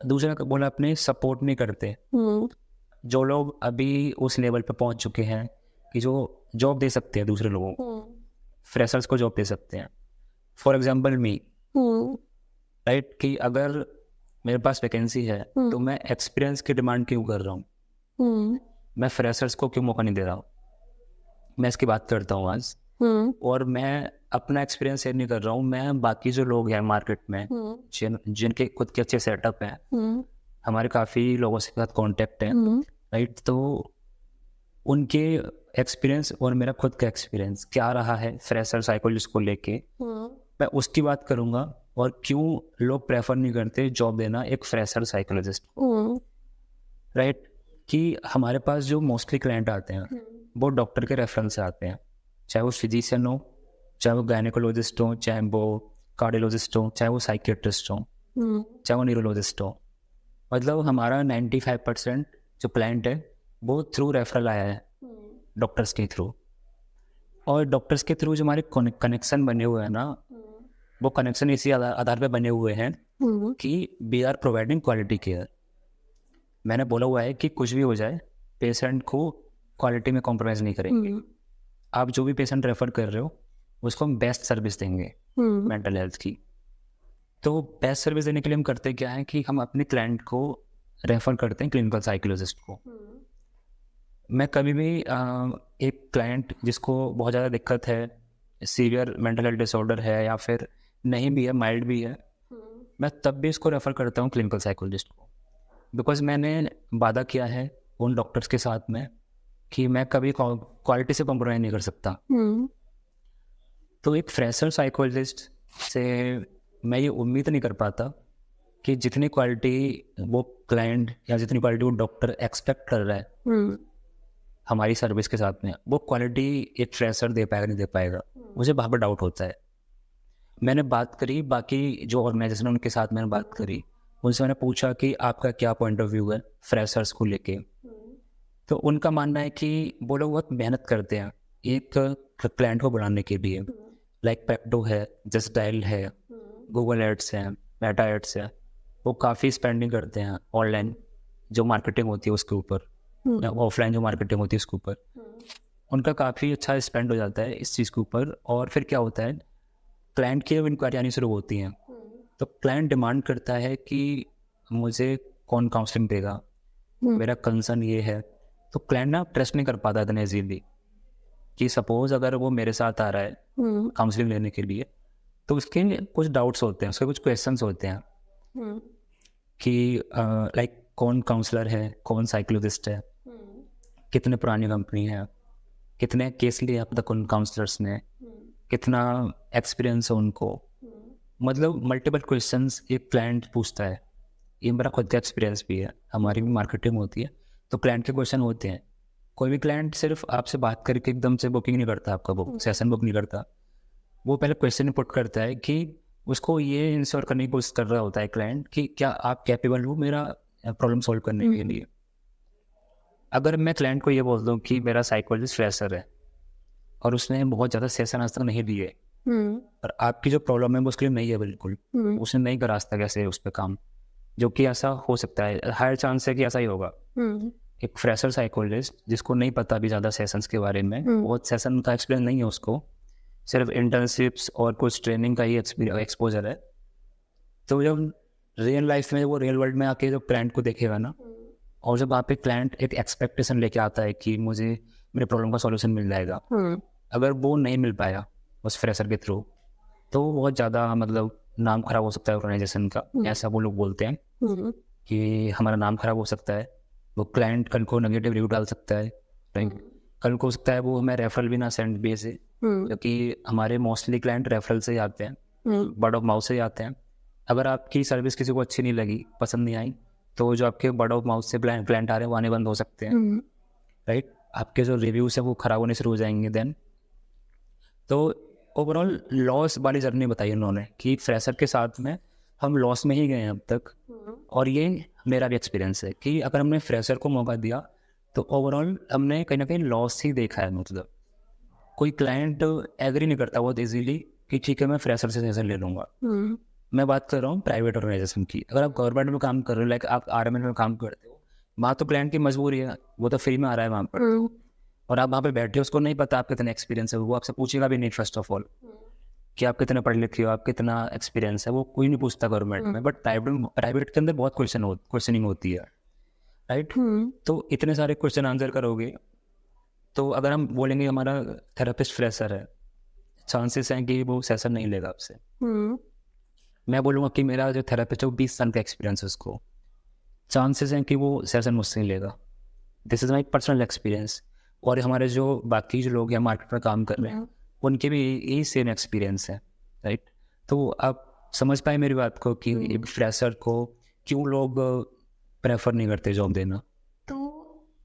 दूसरा बोला आपने सपोर्ट नहीं करते। हम्म। जो लोग अभी उस लेवल पे पहुंच चुके हैं कि जो जॉब दे सकते हैं दूसरे लोगों को, हम्म। फ्रेशर्स को जॉब दे सकते हैं। For example me, hmm. Right, कि अगर मेरे पास वैकेंसी है तो हम्म। मैं एक्सपीरियंस की डिमांड क्यों कर रहा हूँ? हम्म। मैं फ्रेशर्स को क्यों मौका नहीं दे रहा हूँ? मैं इसकी बात करता हूँ आज। हम्म। और मैं अपना एक्सपीरियंस शेयर नहीं कर रहा हूँ, मैं बाकी जो लोग हैं मार्केट में हम्म। जिनके खुद के अच्छे सेटअप हैं, हम्म। हमारे काफ़ी लोगों से साथ कांटेक्ट है, हम्म। राइट, तो उनके एक्सपीरियंस और मेरा खुद का एक्सपीरियंस क्या रहा है फ्रेशर साइकोलॉजिस्ट को लेके, हम्म। मैं उसकी बात करूँगा। और क्यों लोग प्रेफर नहीं करते जॉब देना एक फ्रेशर साइकोलॉजिस्ट को, हम्म। राइट। कि हमारे पास जो मोस्टली क्लाइंट आते हैं वो डॉक्टर के रेफरेंस से आते हैं, चाहे वो फिजिशियन हो, चाहे वो गायनेकोलॉजिस्ट हो, चाहे वो कार्डियोलॉजिस्ट हो, चाहे वो साइकियाट्रिस्ट हो, हम्म। चाहे वो न्यूरोलॉजिस्ट हो। मतलब हमारा 95% जो क्लाइंट है वो थ्रू रेफरल आया है, डॉक्टर्स के थ्रू। और डॉक्टर्स के थ्रू जो हमारे कनेक्शन बने हुए हैं ना, वो कनेक्शन इसी आधार पे बने हुए हैं हम्म। कि we are providing quality care. मैंने बोला हुआ है कि कुछ भी हो जाए पेशेंट को क्वालिटी में कॉम्प्रोमाइज़ नहीं करेंगे। हम्म। आप जो भी पेशेंट रेफर कर रहे हो उसको हम बेस्ट सर्विस देंगे हम्म। मेंटल हेल्थ की। तो बेस्ट सर्विस देने के लिए हम करते क्या है कि हम अपने क्लाइंट को रेफर करते हैं क्लिनिकल साइकोलॉजिस्ट को। मैं कभी भी एक क्लाइंट जिसको बहुत ज़्यादा दिक्कत है, सीवियर मेंटल हेल्थ डिसऑर्डर है या फिर नहीं भी है, माइल्ड भी है, मैं तब भी इसको रेफ़र करता हूँ क्लिनिकल साइकोलॉजिस्ट को। बिकॉज मैंने वादा किया है उन डॉक्टर्स के साथ में कि मैं कभी क्वालिटी से कॉम्प्रोमाइज़ नहीं कर सकता। हम्म। तो एक फ्रेशर साइकोलॉजिस्ट से मैं ये उम्मीद नहीं कर पाता कि जितनी क्वालिटी वो क्लाइंट या जितनी क्वालिटी वो डॉक्टर एक्सपेक्ट कर रहा है हम्म। हमारी सर्विस के साथ में, वो क्वालिटी एक फ्रेशर दे पाएगा नहीं दे पाएगा, मुझे वहाँ पर डाउट होता है। मैंने बात करी बाकी जो ऑर्गेनाइजेशन उनके साथ मैंने बात करी, उनसे मैंने पूछा कि आपका क्या पॉइंट ऑफ व्यू है फ्रेशर्स को लेके। तो उनका मानना है कि वो लोग बहुत मेहनत करते हैं एक क्लाइंट को बढ़ाने के लिए। लाइक पेप्टो है, जस्ट डायल है, गूगल एड्स है, मेटा एड्स है, वो काफ़ी स्पेंडिंग करते हैं ऑनलाइन जो मार्केटिंग होती है उसके ऊपर, या ऑफलाइन जो मार्केटिंग होती है उसके ऊपर। उनका काफ़ी अच्छा स्पेंड हो जाता है इस चीज़ के ऊपर। और फिर क्या होता है, क्लाइंट की जब इंक्वायरी आनी शुरू होती हैं तो क्लाइंट डिमांड करता है कि मुझे कौन काउंसलिंग देगा, मेरा कंसर्न ये है। तो क्लाइंट ना ट्रस्ट नहीं कर पाता इतने ईजीली कि सपोज अगर वो मेरे साथ आ रहा है काउंसलिंग लेने के लिए, तो उसके कुछ डाउट्स होते हैं, उसके कुछ क्वेश्चंस होते हैं कि लाइक कौन काउंसलर है, कौन साइकोलॉजिस्ट है, कितने पुरानी कंपनी है, कितने केस लिए अब तक उन काउंसलर्स ने, कितना एक्सपीरियंस है उनको। मतलब मल्टीपल क्वेश्चंस एक क्लाइंट पूछता है। ये मेरा खुद का एक्सपीरियंस भी है, हमारी भी मार्केटिंग होती है तो क्लाइंट के क्वेश्चन होते हैं। कोई भी क्लाइंट सिर्फ आपसे बात करके एकदम से बुकिंग नहीं करता, आपका बुक सेशन बुक नहीं करता। वो पहले क्वेश्चन पुट करता है कि उसको ये इंश्योर करने की कोशिश कर रहा होता है क्लाइंट कि क्या आप कैपेबल हो मेरा प्रॉब्लम सॉल्व करने के लिए। अगर मैं क्लाइंट को ये बोल दूँ कि मेरा साइकोलॉजिस्ट फ्रेशर है और उसने बहुत ज़्यादा सेशन आज तक नहीं दिए, और आपकी जो प्रॉब्लम है वो उसके लिए नहीं है बिल्कुल, उसने नहीं करा आज तक ऐसे उस पर काम, जो कि ऐसा हो सकता है, हायर चांस है कि ऐसा ही होगा। एक फ्रेशर साइकोलॉजिस्ट जिसको नहीं पता अभी ज़्यादा सेशंस के बारे में, बहुत सेशन का एक्सपीरियंस नहीं है उसको, सिर्फ इंटर्नशिप्स और कुछ ट्रेनिंग का ही एक्सपोजर है। तो जब रियल लाइफ में वो रियल वर्ल्ड में आके जब क्लाइंट को देखेगा ना, और जब वहाँ पे क्लाइंट एक एक्सपेक्टेशन लेके आता है कि मुझे मेरे प्रॉब्लम का सॉल्यूशन मिल जाएगा, अगर वो नहीं मिल पाया उस फ्रेशर के थ्रू, तो बहुत ज़्यादा मतलब नाम खराब हो सकता है ऑर्गेनाइजेशन का, ऐसा वो लोग बोलते हैं कि हमारा नाम खराब हो सकता है। वो क्लाइंट कल को नेगेटिव रिव्यू डाल सकता है, राइट। कल को हो सकता है वो हमें रेफरल भी ना सेंड भेजे, क्योंकि हमारे मोस्टली क्लाइंट रेफरल से ही आते हैं, वर्ड ऑफ माउथ से ही आते हैं। अगर आपकी सर्विस किसी को अच्छी नहीं लगी, पसंद नहीं आई, तो जो आपके वर्ड ऑफ माउथ से क्लाइंट आ रहे हैं वो आने बंद हो सकते हैं, राइट। आपके जो रिव्यूज है वो ख़राब होने शुरू हो जाएंगे देन। तो ओवरऑल लॉस वाली जर्नी बताई उन्होंने कि फ्रेशर के साथ में हम लॉस में ही गए हैं अब तक। और ये मेरा भी एक्सपीरियंस है कि अगर हमने फ्रेशर को मौका दिया तो ओवरऑल हमने कहीं ना कहीं लॉस ही देखा है। मतलब कोई क्लाइंट एग्री नहीं करता बहुत इजीली कि ठीक है मैं फ्रेशर से सेशन ले लूँगा, मैं बात कर रहा हूँ प्राइवेट ऑर्गेनाइजेशन की। अगर आप गवर्नमेंट में काम कर रहे हो, लाइक आप आरएमएल में काम करते हो, वहाँ तो क्लाइंट की मजबूरी है, वो तो फ्री में आ रहा है वहाँ पर, और आप वहाँ पे बैठे हो, उसको नहीं पता आप कितना एक्सपीरियंस है, वो आपसे पूछेगा भी नहीं फर्स्ट ऑफ ऑल कि आप कितने पढ़े लिखे हो, आप कितना एक्सपीरियंस है, वो कोई नहीं पूछता गवर्नमेंट में। बट प्राइवेट के अंदर बहुत क्वेश्चनिंग होती है, राइट। तो इतने सारे क्वेश्चन आंसर करोगे, तो अगर हम बोलेंगे हमारा थेरेपिस्ट फ्रेशर है, चांसेस हैं कि वो सेशन नहीं लेगा आपसे। मैं बोलूँगा कि मेरा जो थेरेपिस्ट है वो 20 साल का एक्सपीरियंस है उसको, चांसेस हैं कि वो सेशन मुझसे नहीं लेगा। This is my personal experience. और हमारे जो बाकी जो लोग हैं मार्केट में काम कर रहे हैं, उनके भी यही सेम एक्सपीरियंस है, राइट। तो आप समझ पाए मेरी बात को कि एक फ्रेशर को क्यों लोग प्रेफर नहीं करते जॉब देना।